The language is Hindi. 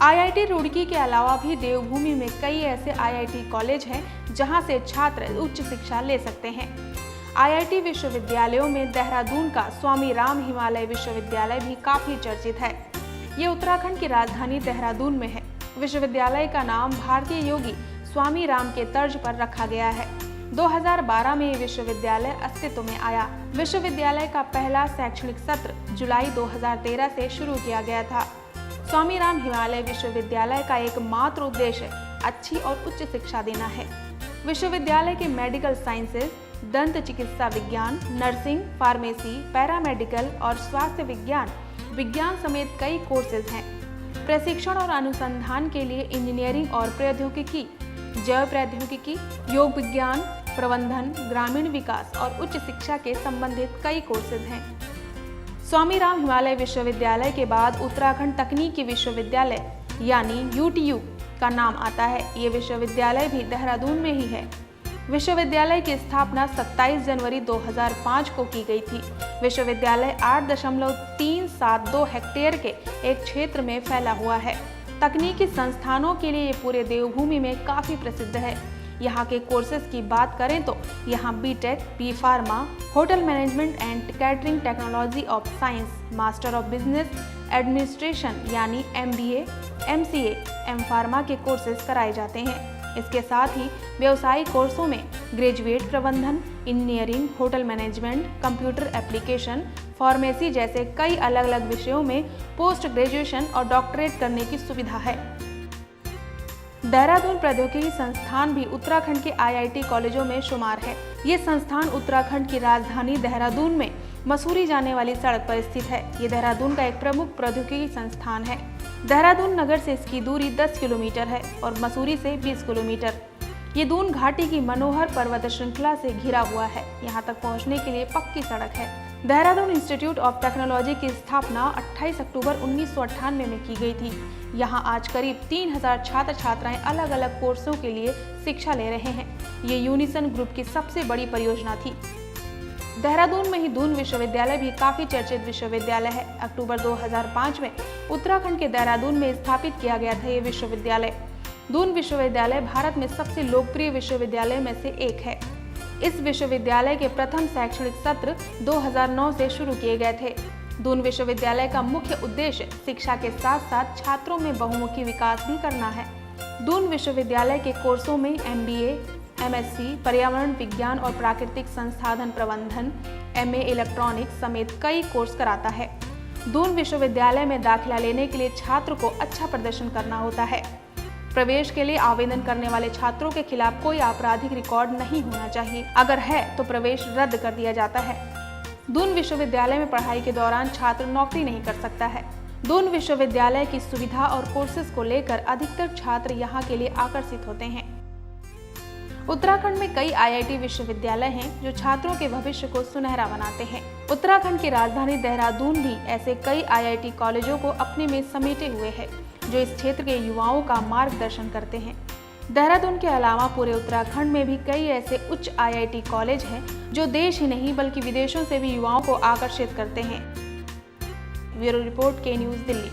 आईआईटी रुड़की के अलावा भी देवभूमि में कई ऐसे आईआईटी कॉलेज हैं जहां से छात्र उच्च शिक्षा ले सकते हैं। आईआईटी विश्वविद्यालयों में देहरादून का स्वामी राम हिमालय विश्वविद्यालय भी काफी चर्चित है। ये उत्तराखंड की राजधानी देहरादून में है। विश्वविद्यालय का नाम भारतीय योगी स्वामी राम के तर्ज पर रखा गया है। 2012 में ये विश्वविद्यालय अस्तित्व में आया। विश्वविद्यालय का पहला शैक्षणिक सत्र जुलाई 2013 से शुरू किया गया था। स्वामी राम हिमालय विश्वविद्यालय का एकमात्र उद्देश्य अच्छी और उच्च शिक्षा देना है। विश्वविद्यालय के मेडिकल साइंसेज, दंत चिकित्सा विज्ञान, नर्सिंग, फार्मेसी, पैरामेडिकल और स्वास्थ्य विज्ञान समेत कई कोर्सेज हैं। प्रशिक्षण और अनुसंधान के लिए इंजीनियरिंग और प्रौद्योगिकी, जैव प्रौद्योगिकी, योग विज्ञान, प्रबंधन, ग्रामीण विकास और उच्च शिक्षा के संबंधित कई कोर्सेज हैं। स्वामी राम हिमालय विश्वविद्यालय के बाद उत्तराखंड तकनीकी विश्वविद्यालय यानी UTU का नाम आता है। ये विश्वविद्यालय भी देहरादून में ही है। विश्वविद्यालय की स्थापना 27 जनवरी 2005 को की गई थी। विश्वविद्यालय 8.372 हेक्टेयर के एक क्षेत्र में फैला हुआ है। तकनीकी संस्थानों के लिए ये पूरे देवभूमि में काफी प्रसिद्ध है। यहाँ के कोर्सेज की बात करें तो यहाँ B Tech, B.Pharma, hotel management and catering technology of science, master of business administration यानी MBA, MCA, M.Pharma के कोर्सेज कराए जाते हैं। इसके साथ ही व्यवसायिक कोर्सों में ग्रेजुएट प्रबंधन, engineering, hotel management, computer application, pharmacy जैसे कई अलग अलग विषयों में पोस्ट ग्रेजुएशन और डॉक्टरेट करने की सुविधा है। देहरादून प्रौद्योगिकी संस्थान भी उत्तराखंड के आईआईटी कॉलेजों में शुमार है। ये संस्थान उत्तराखंड की राजधानी देहरादून में मसूरी जाने वाली सड़क पर स्थित है। ये देहरादून का एक प्रमुख प्रौद्योगिकी संस्थान है। देहरादून नगर से इसकी दूरी 10 किलोमीटर है और मसूरी से 20 किलोमीटर। ये दून घाटी की मनोहर पर्वत श्रृंखला से घिरा हुआ है। यहाँ तक पहुँचने के लिए पक्की सड़क है। देहरादून इंस्टीट्यूट ऑफ टेक्नोलॉजी की स्थापना 28 अक्टूबर 1998 में की गई थी। यहाँ आज करीब 3000 छात्र छात्राएं अलग अलग कोर्सों के लिए शिक्षा ले रहे हैं। ये यूनिसन ग्रुप की सबसे बड़ी परियोजना थी। देहरादून में ही दून विश्वविद्यालय भी काफी चर्चित विश्वविद्यालय है। अक्टूबर 2005 में उत्तराखंड के देहरादून में स्थापित किया गया था ये विश्वविद्यालय। दून विश्वविद्यालय भारत में सबसे लोकप्रिय विश्वविद्यालय में से एक है। इस विश्वविद्यालय के प्रथम शैक्षणिक सत्र 2009 से शुरू किए गए थे। दून विश्वविद्यालय का मुख्य उद्देश्य शिक्षा के साथ साथ छात्रों में बहुमुखी विकास भी करना है। दून विश्वविद्यालय के कोर्सों में MBA, MSc, पर्यावरण विज्ञान और प्राकृतिक संसाधन प्रबंधन, MA इलेक्ट्रॉनिक्स समेत कई कोर्स कराता है। दून विश्वविद्यालय में दाखिला लेने के लिए छात्र को अच्छा प्रदर्शन करना होता है। प्रवेश के लिए आवेदन करने वाले छात्रों के खिलाफ कोई आपराधिक रिकॉर्ड नहीं होना चाहिए। अगर है तो प्रवेश रद्द कर दिया जाता है। दून विश्वविद्यालय में पढ़ाई के दौरान छात्र नौकरी नहीं कर सकता है। दून विश्वविद्यालय की सुविधा और कोर्सेज को लेकर अधिकतर छात्र यहाँ के लिए आकर्षित होते हैं। उत्तराखंड में कई आईआईटी विश्वविद्यालय हैं जो छात्रों के भविष्य को सुनहरा बनाते हैं। उत्तराखंड की राजधानी देहरादून भी ऐसे कई आईआईटी कॉलेजों को अपने में समेटे हुए है जो इस क्षेत्र के युवाओं का मार्गदर्शन करते हैं। देहरादून के अलावा पूरे उत्तराखंड में भी कई ऐसे उच्च आईआईटी कॉलेज हैं जो देश ही नहीं बल्कि विदेशों से भी युवाओं को आकर्षित करते हैं। ब्यूरो रिपोर्ट, के न्यूज़, दिल्ली।